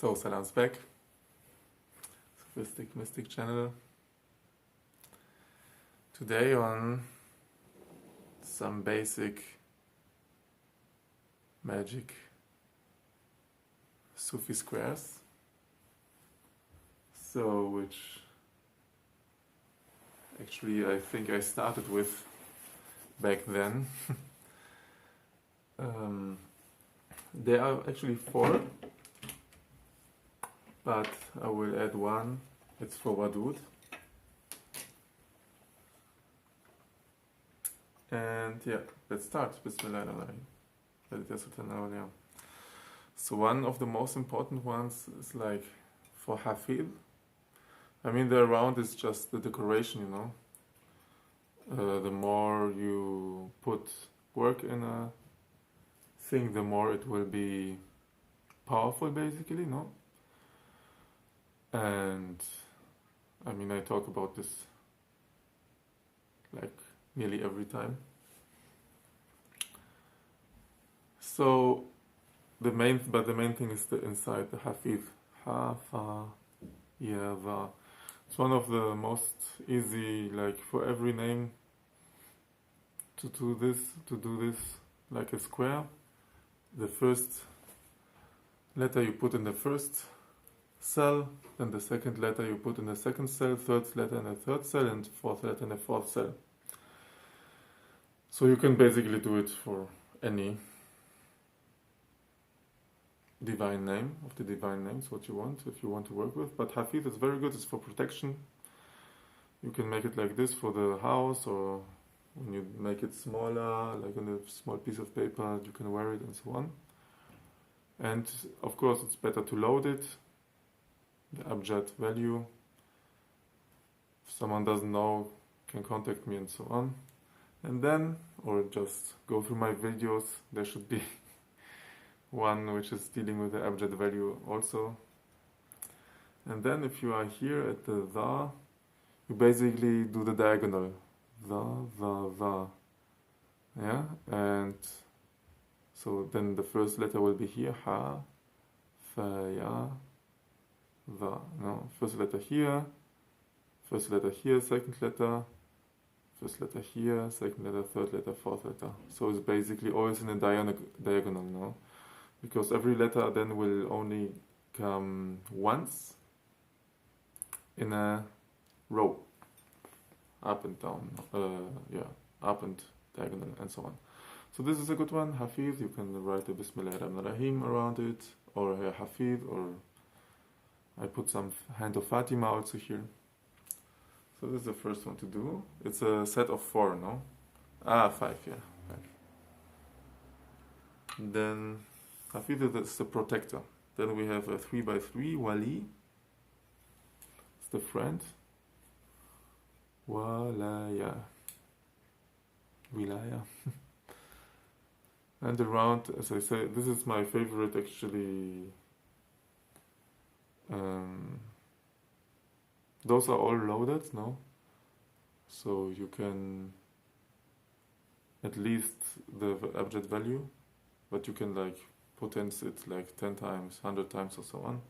So, Salam's back. Sophistic Mystic channel. Today on some basic magic Sufi squares. So, which actually I think I started with back then. There are actually 4. But I will add one. It's for Wadud. And yeah, let's start. Bismillahirrahmanirrahim. So one of the most important ones is like for Hafiz. I mean, the round is just the decoration, you know. The more you put work in a thing, the more it will be powerful, basically, no? And I mean, I talk about this like nearly every time. So the main thing is the inside, the Hafiz. Ha, fa, ya, va. It's one of the most easy, like for every name to do this like a square. The first letter you put in the first cell, then the second letter you put in the second cell, third letter in the third cell, and fourth letter in the fourth cell. So you can basically do it for any divine name, of the divine names, what you want, if you want to work with. But Hafiz is very good, it's for protection. You can make it like this for the house, or when you make it smaller, like on a small piece of paper, you can wear it and so on. And of course it's better to load it, the abjad value. If someone doesn't know, can contact me and so on. And then, or just go through my videos, there should be one which is dealing with the abjad value also. And then if you are here at the dha, you basically do the diagonal. Dha, dha, dha. Yeah? And so then the first letter will be here, ha, fa, ya, dha. No, first letter here, second letter, first letter here, second letter, third letter, fourth letter. So it's basically always in a diagonal, no? Because every letter then will only come once in a row, up and down, up and diagonal and so on. So this is a good one, Hafiz. You can write a Bismillahirrahmanirrahim around it, or Hafiz, or I put some hand of Fatima also here. So this is the first one to do. It's a set of 4, no? 5, yeah. 5. Then Hafiz is the protector. Then we have a 3x3, wali. It's the friend. Walaya. Wilaya. And around, as I say, this is my favorite actually. Those are all loaded, no? So you can at least the abjad value, but you can like potence it like 10 times, 100 times or so on.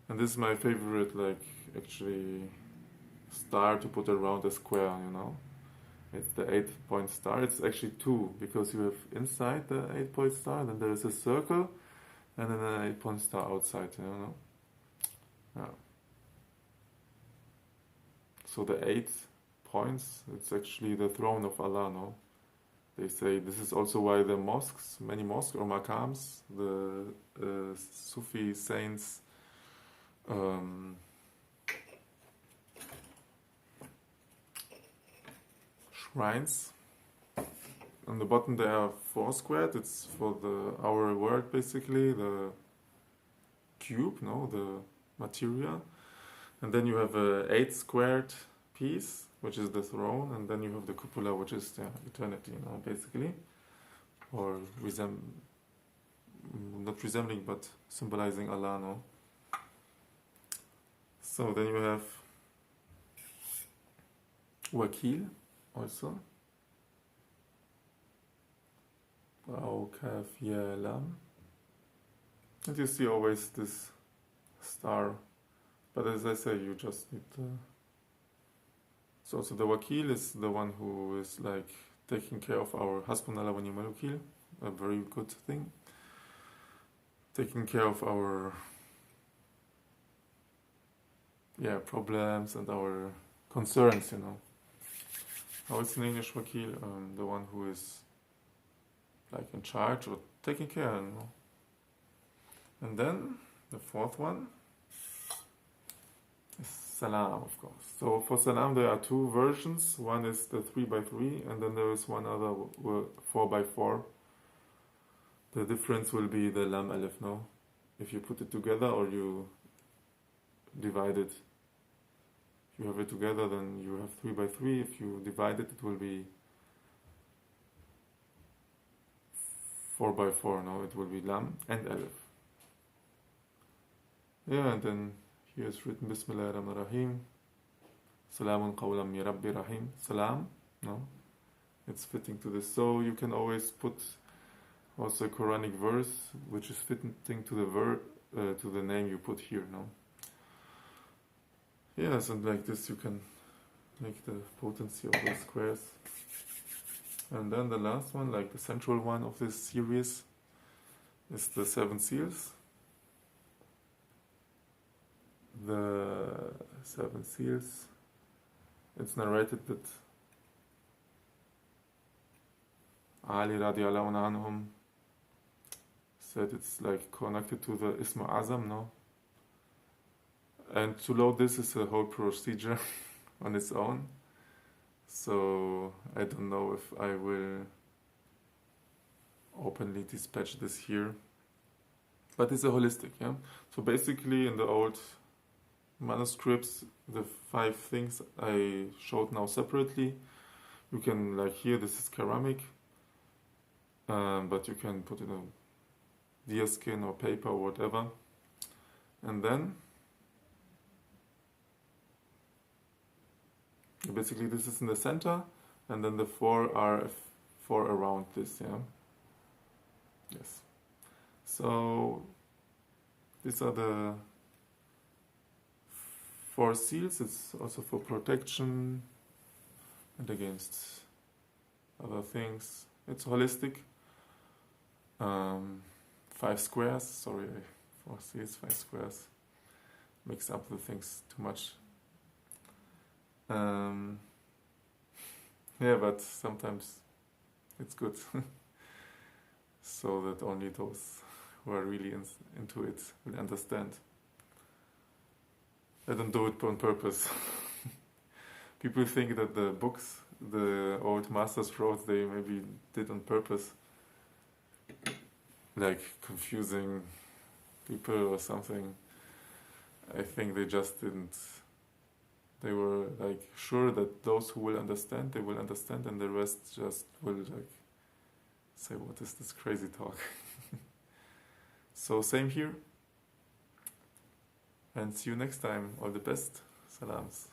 And this is my favorite, like actually star to put around a square, you know? It's the 8-point star. It's actually 2, because you have inside the 8-point star, then there is a circle, and then an 8-point star outside, you know? Yeah. So the 8 points, it's actually the throne of Allah, no? They say this is also why the mosques, many mosques or maqams, the Sufi saints, shrines. On the bottom there are 4 squared. It's for our world, basically, the cube, no, the material. And then you have a 8 squared piece, which is the throne, and then you have the cupola, which is the eternity, you know, basically, or not resembling, but symbolizing Allah, no. So then you have wakeel also. Waw, kaf, ya, lam. And you see always this star. But as I say, you just need so the wakeel is the one who is like taking care of our hasbunallah wa ni'mal wakeel, a very good thing. Taking care of our problems and our concerns, How it's in English, wakeel? The one who is like in charge or taking care, And then the fourth one is salaam, of course. So for salaam there are two versions. One is the 3x3, and then there is one other 4x4. The difference will be the lam alif, no? If you put it together or you divide it. If you have it together, then you have 3x3. If you divide it, it will be 4x4, no? It will be lam and alif. Yeah, and then here is written Bismillahirrahmanirrahim. Salamun qawlam min Rabbi Rahim. Salam, no? It's fitting to this. So you can always put also a Quranic verse which is fitting to the name you put here, no? Yes, and like this you can make the potency of those squares. And then the last one, like the central one of this series, is the 7 seals. The 7 seals, it's narrated that Ali radiallahu anhum said it's like connected to the Isma Azam, no? And to load this is a whole procedure on its own. So I don't know if I will openly dispatch this here. But it's a holistic, yeah? So basically in the old manuscripts, the 5 things I showed now separately, you can, like here, this is ceramic, but you can put it on deerskin or paper or whatever. And then basically this is in the center, and then the 4 are 4 around this, yeah? Yes. So these are the 4 seals. It's also for protection and against other things. It's holistic. 5 squares, sorry, 4 seals, 5 squares. Mix up the things too much. Yeah, but sometimes it's good. So that only those who are really into it will understand. I don't do it on purpose. People think that the books the old masters wrote, they maybe did on purpose, like confusing people or something. I think they just didn't. They were like sure that those who will understand, they will understand, and the rest just will like say, what is this crazy talk? So same here, and see you next time. All the best. Salams.